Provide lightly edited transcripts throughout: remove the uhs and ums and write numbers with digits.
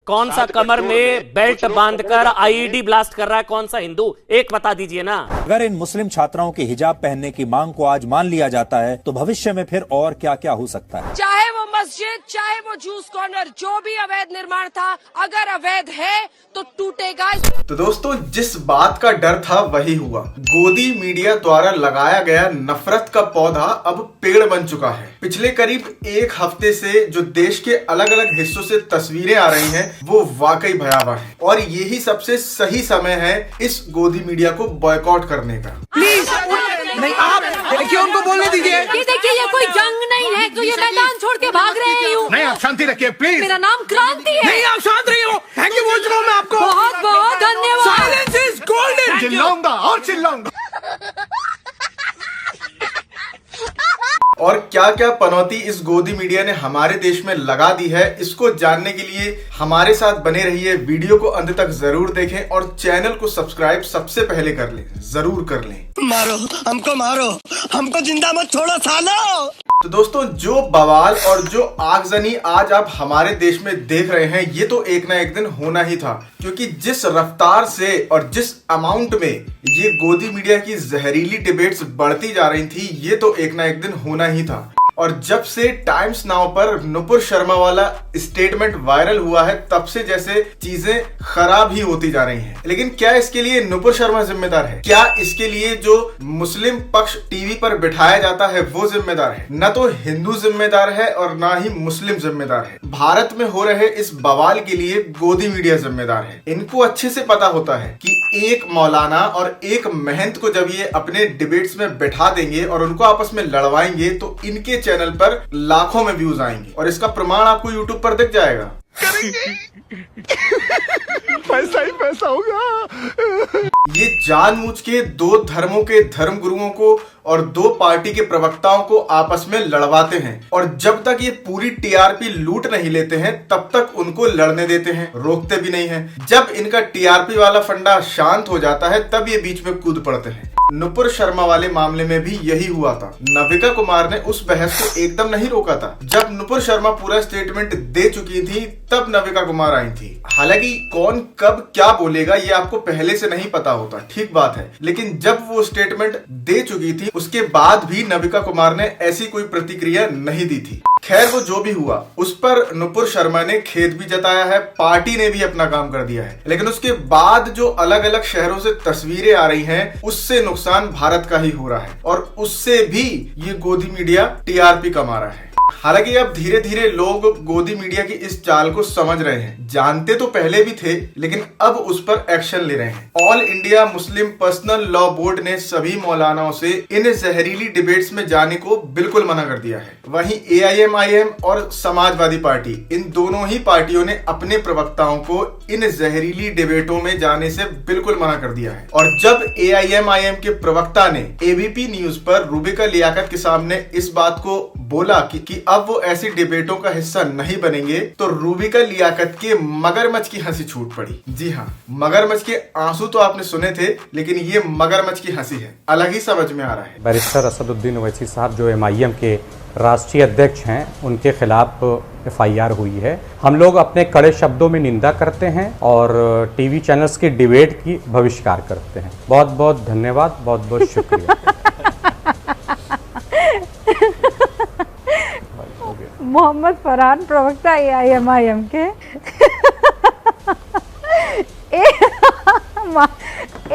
कौन सा कमर में बेल्ट बांधकर आईईडी ब्लास्ट कर रहा है? कौन सा हिंदू? एक बता दीजिए ना। अगर इन मुस्लिम छात्राओं के हिजाब पहनने की मांग को आज मान लिया जाता है तो भविष्य में फिर और क्या क्या हो सकता है। चाहे वो मस्जिद, चाहे वो जूस कॉर्नर, जो भी अवैध निर्माण था, अगर अवैध है तो टूटेगा। तो दोस्तों, जिस बात का डर था वही हुआ। गोदी मीडिया द्वारा लगाया गया नफरत का पौधा अब पेड़ बन चुका है। पिछले करीब एक हफ्ते से जो देश के अलग अलग हिस्सों से तस्वीरें आ रही हैं, वो वाकई भयावह है और यही सबसे सही समय है इस गोदी मीडिया को बॉयकॉट करने का। प्लीज नहीं, आप देखिए, उनको बोलने दीजिए। ये देखिए, ये कोई जंग नहीं है तो ये मैदान छोड़ के भाग रहे हैं यूं। नहीं, आप शांति रखिए प्लीज। मेरा नाम क्रांति है। नहीं, आप शांत रहिए। थैंक यू बोल चुका हूं मैं आपको। बहुत बहुत धन्यवाद। Silence is golden. चिल्लाऊंगा और चिल्लाऊंगा। और क्या क्या पनौती इस गोदी मीडिया ने हमारे देश में लगा दी है, इसको जानने के लिए हमारे साथ बने रहिए। वीडियो को अंत तक जरूर देखें और चैनल को सब्सक्राइब सबसे पहले कर लें, जरूर कर लें। मारो हमको जिंदा मत छोड़ो सालो। तो दोस्तों, जो बवाल और जो आगजनी आज आप हमारे देश में देख रहे हैं, ये तो एक ना एक दिन होना ही था, क्योंकि जिस रफ्तार से और जिस अमाउंट में ये गोदी मीडिया की जहरीली डिबेट्स बढ़ती जा रही थी, ये तो एक ना एक दिन होना ही था। और जब से टाइम्स नाउ पर नुपुर शर्मा वाला स्टेटमेंट वायरल हुआ है, तब से जैसे चीजें खराब ही होती जा रही हैं। लेकिन क्या इसके लिए नुपुर शर्मा जिम्मेदार है? क्या इसके लिए जो मुस्लिम पक्ष टीवी पर बिठाया जाता है वो जिम्मेदार है? न तो हिंदू जिम्मेदार है और ना ही मुस्लिम जिम्मेदार है। भारत में हो रहे इस बवाल के लिए गोदी मीडिया जिम्मेदार है। इनको अच्छे से पता होता है कि एक मौलाना और एक महंत को जब ये अपने डिबेट्स में बैठा देंगे और उनको आपस में लड़वाएंगे तो इनके चैनल पर लाखों में व्यूज आएंगे और इसका प्रमाण आपको यूट्यूब पर दिख जाएगा। पैसा ही पैसा होगा। ये जानबूझ के दो धर्मों के धर्म गुरुओं को और दो पार्टी के प्रवक्ताओं को आपस में लड़वाते हैं और जब तक ये पूरी टीआरपी लूट नहीं लेते हैं तब तक उनको लड़ने देते हैं, रोकते भी नहीं हैं। जब इनका टीआरपी वाला फंडा शांत हो जाता है तब ये बीच में कूद पड़ते हैं। नुपुर शर्मा वाले मामले में भी यही हुआ था। नविका कुमार ने उस बहस को एकदम नहीं रोका था। जब नुपुर शर्मा पूरा स्टेटमेंट दे चुकी थी तब नविका कुमार आई थी। हालांकि कौन कब क्या बोलेगा ये आपको पहले से नहीं पता होता, ठीक बात है, लेकिन जब वो स्टेटमेंट दे चुकी थी उसके बाद भी नविका कुमार ने ऐसी कोई प्रतिक्रिया नहीं दी थी। खैर, वो जो भी हुआ उस पर नुपुर शर्मा ने खेद भी जताया है, पार्टी ने भी अपना काम कर दिया है। लेकिन उसके बाद जो अलग अलग शहरों से तस्वीरें आ रही हैं, उससे नुकसान भारत का ही हो रहा है और उससे भी ये गोदी मीडिया टीआरपी कमा रहा है। हालांकि अब धीरे धीरे लोग गोदी मीडिया की इस चाल को समझ रहे हैं। जानते तो पहले भी थे लेकिन अब उस पर एक्शन ले रहे हैं। All India Muslim personal law board ने सभी मौलानाओं से इन जहरीली डिबेट्स में जाने को बिल्कुल मना कर दिया है। वहीं एआईएमआईएम और समाजवादी पार्टी, इन दोनों ही पार्टियों ने अपने प्रवक्ताओं को इन जहरीली डिबेटों में जाने से बिल्कुल मना कर दिया है। और जब एआईएमआईएम के प्रवक्ता ने एबीपी न्यूज पर रूबिका लियाकत के सामने इस बात को बोला कि अब वो ऐसी डिबेटों का हिस्सा नहीं बनेंगे, तो रूबिका लियाकत के मगरमच्छ की हंसी छूट पड़ी। जी हाँ, मगरमच्छ के आंसू तो आपने सुने थे, लेकिन ये मगरमच्छ की हंसी है, अलग ही समझ में आ रहा है। बैरिस्टर असदुद्दीन ओवैसी साहब जो एमआईएम के राष्ट्रीय अध्यक्ष हैं, उनके खिलाफ एफआईआर हुई है। हम लोग अपने कड़े शब्दों में निंदा करते हैं और टीवी चैनल्स की डिबेट की बहिष्कार करते हैं। बहुत बहुत धन्यवाद, बहुत बहुत शुक्रिया। मोहम्मद फरहान, प्रवक्ता एआईएमआईएम के।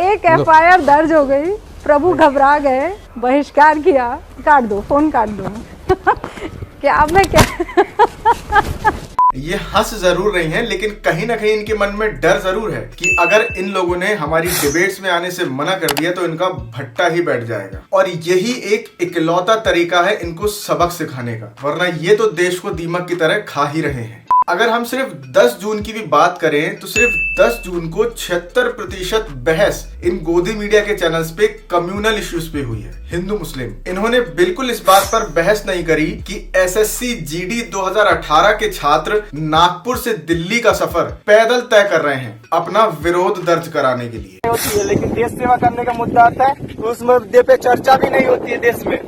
एक एफआईआर दर्ज हो गई, प्रभु घबरा गए, बहिष्कार किया। काट दो, फोन काट दो। क्या मैं क्या ये हंस जरूर रही हैं, लेकिन कहीं ना कहीं इनके मन में डर जरूर है कि अगर इन लोगों ने हमारी डिबेट्स में आने से मना कर दिया तो इनका भट्टा ही बैठ जाएगा। और यही एक इकलौता तरीका है इनको सबक सिखाने का, वरना ये तो देश को दीमक की तरह खा ही रहे हैं। अगर हम सिर्फ 10 जून की भी बात करें तो सिर्फ 10 जून को 76% बहस इन गोदी मीडिया के चैनल्स पे कम्युनल इश्यूज पे हुई है, हिंदू मुस्लिम। इन्होंने बिल्कुल इस बात पर बहस नहीं करी कि एसएससी जीडी 2018 के छात्र नागपुर से दिल्ली का सफर पैदल तय कर रहे हैं अपना विरोध दर्ज कराने के लिए। होती है, लेकिन देश सेवा करने का मुद्दा आता है तो उस मुद्दे पे चर्चा भी नहीं होती है देश में।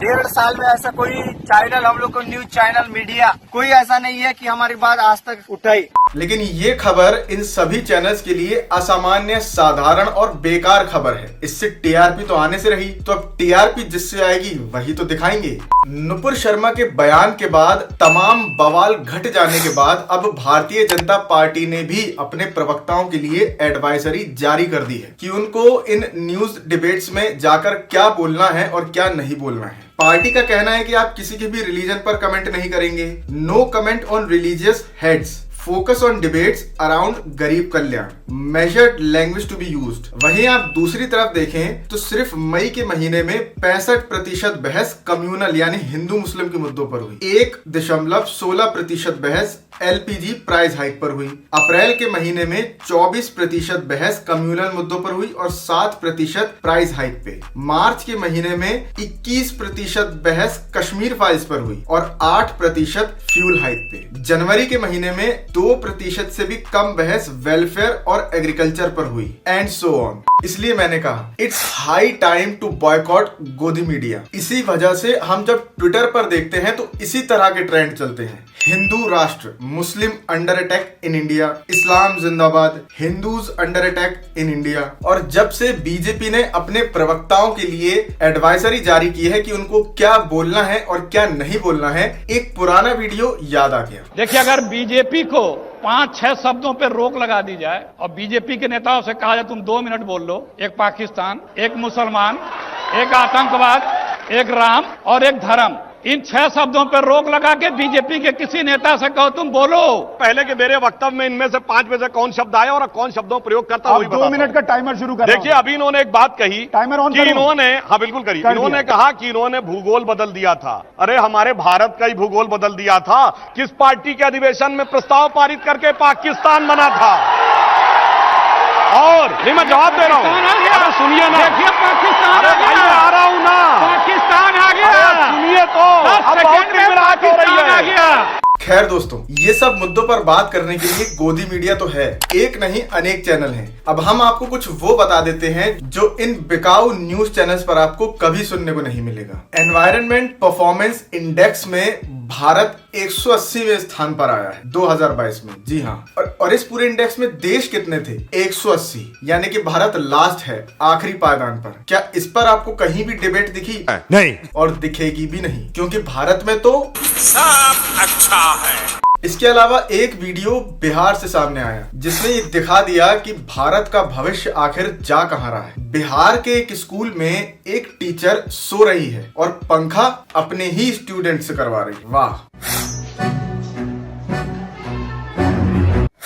1.5 साल में ऐसा कोई चैनल, हम लोग को न्यूज चैनल, मीडिया कोई ऐसा नहीं है कि हमारी बात आज तक उठाई। लेकिन ये खबर इन सभी चैनल्स के लिए असामान्य, साधारण और बेकार खबर है। इससे टीआरपी तो आने से रही, तो अब टीआरपी जिससे आएगी वही तो दिखाएंगे। नुपुर शर्मा के बयान के बाद, तमाम बवाल घट जाने के बाद अब भारतीय जनता पार्टी ने भी अपने प्रवक्ताओं के लिए एडवाइजरी जारी कर दी है कि उनको इन न्यूज डिबेट्स में जाकर क्या बोलना है और क्या नहीं बोलना है। पार्टी का कहना है कि आप किसी के भी रिलीजन पर कमेंट नहीं करेंगे। No comment on religious heads, focus on debates around garib kalyan, measured language to be used. वहीं आप दूसरी तरफ देखें तो सिर्फ मई के महीने में 65% बहस कम्युनल यानी हिंदू मुस्लिम के मुद्दों पर हुई, 1.16% बहस एलपीजी प्राइस हाइक पर हुई। अप्रैल के महीने में 24% बहस कम्युनल मुद्दों पर हुई और 7% प्राइस हाइक पे। मार्च के महीने में 21% बहस कश्मीर फाइल्स पर हुई और 8% फ्यूल हाइक पे। जनवरी के महीने में 2% से भी कम बहस वेलफेयर और एग्रीकल्चर पर हुई, एंड सो ऑन। इसलिए मैंने कहा it's high time to boycott Godi media. इसी वजह से हम जब ट्विटर पर देखते हैं तो इसी तरह के ट्रेंड चलते हैं। हिंदू राष्ट्र, मुस्लिम अंडर अटैक इन इंडिया, इस्लाम जिंदाबाद, Hindus under attack in India. और जब से बीजेपी ने अपने प्रवक्ताओं के लिए एडवाइजरी जारी की है कि उनको क्या बोलना है और क्या नहीं बोलना है, एक पुराना वीडियो याद आ गया। देखिए, अगर बीजेपी को 5-6 शब्दों पे रोक लगा दी जाए और बीजेपी के नेताओं से कहा जाए तुम 2 मिनट बोल लो, एक पाकिस्तान, एक मुसलमान, एक आतंकवाद, एक राम और एक धर्म, इन 6 शब्दों पर रोक लगा के बीजेपी के किसी नेता से कहो तुम बोलो। पहले के मेरे वक्तव्य में इनमें से 5 में से कौन शब्द आया और कौन शब्दों प्रयोग करता, वही 2 मिनट का टाइमर शुरू कर। देखिए, अभी इन्होंने एक बात कही, टाइमर ऑन कि इन्होंने, हाँ बिल्कुल करिए, इन्होंने कहा कि इन्होंने भूगोल बदल दिया था। अरे हमारे भारत का ही भूगोल बदल दिया था। किस पार्टी के अधिवेशन में प्रस्ताव पारित करके पाकिस्तान बना था? और नहीं, मैं जवाब दे रहा हूँ, सुनिए ना। देखिए, पाकिस्तान आ रहा हूँ ना, पाकिस्तान आ गया, सुनिए तो, अब बहुत मिलावट हो रही है। खैर दोस्तों, ये सब मुद्दों पर बात करने के लिए गोदी मीडिया तो है, एक नहीं अनेक चैनल हैं। अब हम आपको कुछ वो बता देते हैं जो इन बिकाऊ न्यूज चैनल्स पर आपको कभी सुनने को नहीं मिलेगा। एनवायरनमेंट परफॉर्मेंस इंडेक्स में भारत 180वें स्थान पर आया है 2022 में। जी हाँ, और इस पूरे इंडेक्स में देश कितने थे? 180, यानी कि भारत लास्ट है, आखिरी पायदान पर। क्या इस पर आपको कहीं भी डिबेट दिखी? नहीं, और दिखेगी भी नहीं, क्योंकि भारत में तो सब अच्छा है। इसके अलावा एक वीडियो बिहार से सामने आया जिसने ये दिखा दिया कि भारत का भविष्य आखिर जा कहां रहा है। बिहार के एक स्कूल में एक टीचर सो रही है और पंखा अपने ही स्टूडेंट से करवा रही है। वाह!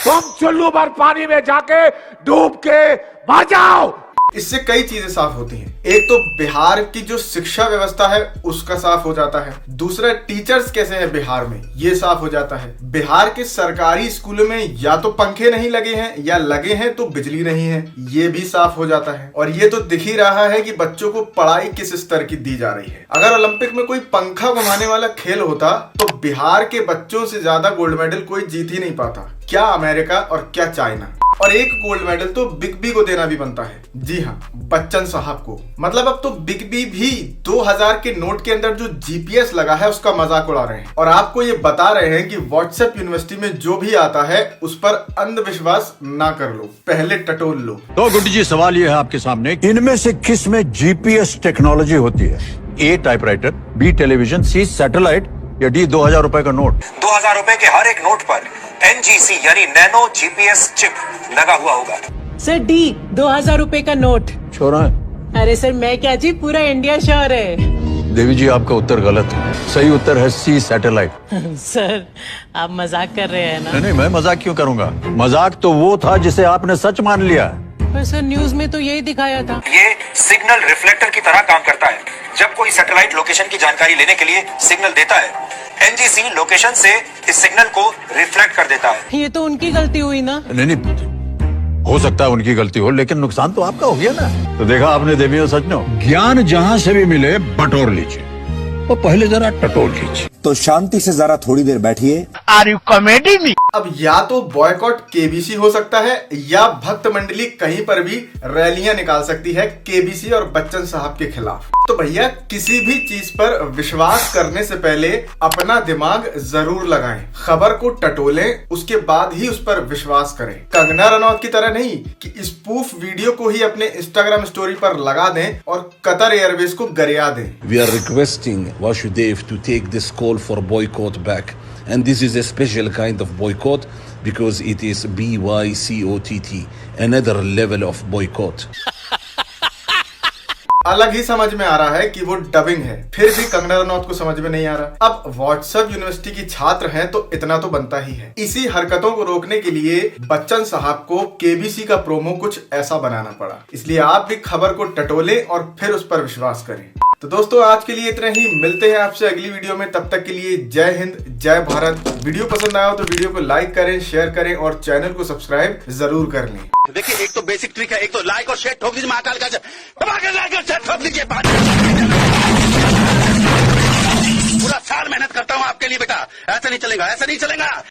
तुम चुल्लू भर पानी में जाके डूब के मर जाओ। इससे कई चीजें साफ होती हैं। एक तो बिहार की जो शिक्षा व्यवस्था है उसका साफ हो जाता है। दूसरा, टीचर्स कैसे हैं बिहार में, ये साफ हो जाता है। बिहार के सरकारी स्कूलों में या तो पंखे नहीं लगे हैं या लगे हैं तो बिजली नहीं है, ये भी साफ हो जाता है। और ये तो दिख ही रहा है कि बच्चों को पढ़ाई किस स्तर की दी जा रही है। अगर ओलंपिक में कोई पंखा घुमाने वाला खेल होता तो बिहार के बच्चों से ज्यादा गोल्ड मेडल कोई जीत ही नहीं पाता। क्या अमेरिका और क्या चाइना। और एक गोल्ड मेडल तो बिग बी को देना भी बनता है। जी हाँ, बच्चन साहब को। मतलब अब तो बिग बी भी 2000 के नोट के अंदर जो जीपीएस लगा है उसका मजाक उड़ा रहे हैं और आपको ये बता रहे हैं कि व्हाट्सएप यूनिवर्सिटी में जो भी आता है उस पर अंधविश्वास ना कर लो, पहले टटोल लो। तो गुड्डी जी, सवाल ये है आपके सामने, इनमें से किस में जीपीएस टेक्नोलॉजी होती है? ए टाइपराइटर, बी टेलीविजन, सी सैटेलाइट या डी 2000 रुपए का नोट? 2000 रुपए के हर एक नोट पर NGC यानी नैनो जीपीएस चिप लगा हुआ होगा। सर, डी 2000 रुपए का नोट। श्योर है? अरे सर, मैं क्या जी, पूरा इंडिया श्योर है। देवी जी, आपका उत्तर गलत है। सही उत्तर है सी सैटेलाइट। सर, आप मजाक कर रहे हैं ना? नहीं, मैं मजाक क्यों करूंगा? मजाक तो वो था जिसे आपने सच मान लिया। पर सर, न्यूज में तो यही दिखाया था। ये सिग्नल रिफ्लेक्टर की तरह काम करता है। जब कोई सैटेलाइट लोकेशन की जानकारी लेने के लिए सिग्नल देता है, NGC लोकेशन से इस सिग्नल को रिफ्लेक्ट कर देता है। ये तो उनकी गलती हुई ना? नहीं, हो सकता है उनकी गलती हो, लेकिन नुकसान तो आपका हो गया ना। तो देखा आपने देवी और सज्जनों, ज्ञान जहाँ से भी मिले बटोर लीजिए और पहले जरा टटोल लीजिए। तो शांति से जरा थोड़ी देर बैठिए। Are you comedy me? अब या तो बॉयकॉट केबीसी हो सकता है या भक्त मंडली कहीं पर भी रैलियां निकाल सकती है केबीसी और बच्चन साहब के खिलाफ। तो भैया किसी भी चीज पर विश्वास करने से पहले अपना दिमाग जरूर लगाएं, खबर को टटोलें, उसके बाद ही उस पर विश्वास करें। कंगना रनौत की तरह नहीं कि स्पूफ वीडियो को ही अपने इंस्टाग्राम स्टोरी पर लगा दें और कतर एयरवेज को गरिया दें। We are requesting Vasudev to take this call for boycott back, and this is a special kind of boycott because it is BYCOTT, another level of boycott. अलग ही समझ में आ रहा है कि वो डबिंग है, फिर भी कंगना रनौत को समझ में नहीं आ रहा। अब व्हाट्सएप यूनिवर्सिटी की छात्र हैं तो इतना तो बनता ही है। इसी हरकतों को रोकने के लिए बच्चन साहब को केबीसी का प्रोमो कुछ ऐसा बनाना पड़ा। इसलिए आप भी खबर को टटोलें और फिर उस पर विश्वास करें। तो दोस्तों आज के लिए इतना ही, मिलते हैं आपसे अगली वीडियो में। तब तक के लिए जय हिंद, जय भारत। वीडियो पसंद आया हो तो वीडियो को लाइक करें, शेयर करें और चैनल को सब्सक्राइब जरूर कर लें। देखिए एक तो बेसिक ट्रिक है, एक तो लाइक और शेयर ठोक दीजिए, महाकाल का लाइक और शेयर ठोक दीजिए। पूरा साल मेहनत करता हूँ आपके लिए बेटा, ऐसा नहीं चलेगा, ऐसा नहीं चलेगा।